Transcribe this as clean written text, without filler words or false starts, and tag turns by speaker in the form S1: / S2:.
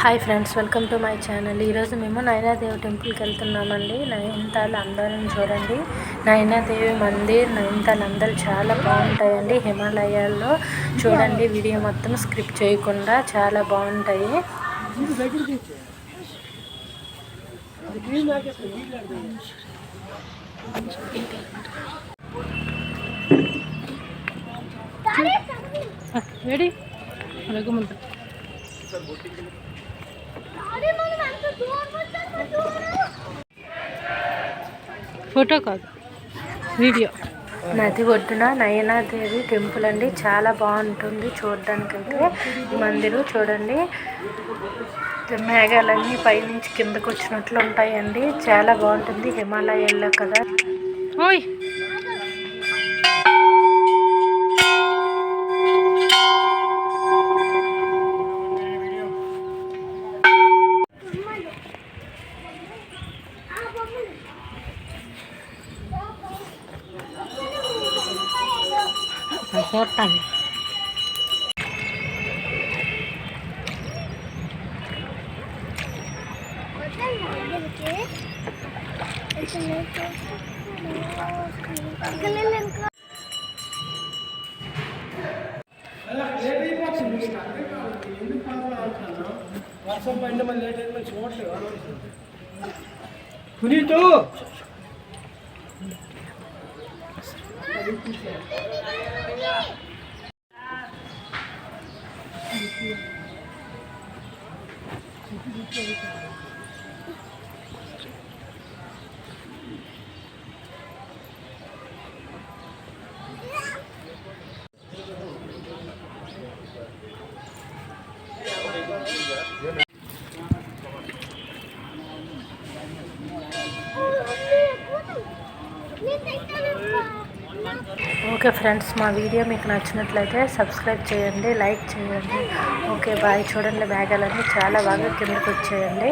S1: Hi friends, welcome to my channel. ఈరోజు మేము నైనాదేవి టెంపుల్కి వెళ్తున్నామండి. నైనితాల్ అందాలను చూడండి. నైనాదేవి మందిర్, నైనితాల్ అందాలు చాలా బాగుంటాయండి. హిమాలయాల్లో చూడండి, వీడియో మొత్తం స్క్రిప్ట్ చేయకుండా చాలా బాగుంటాయి. రెడీ ఫోటో కాదు, వీడియో. నది ఒడ్డున నయనాదేవి టెంపుల్ అండి. చాలా బాగుంటుంది చూడడానికైతే. మందిరు చూడండి, మేఘాలన్నీ పైనుంచి కిందకు వచ్చినట్లు ఉంటాయండి. చాలా బాగుంటుంది. హిమాలయాల్లో కదా. ఓయ్ పోతాను.
S2: వర్షం పైన మళ్ళీ లేట్ అయితే చూడలేదు పునీతు.
S1: ఓకే ఫ్రెండ్స్, మా వీడియో మీకు నచ్చినట్లయితే సబ్స్క్రైబ్ చేయండి, లైక్ చేయండి. Okay bye. చూడండి, మేఘాలన్నీ చాలా బాగా కిందకు వచ్చాయండి.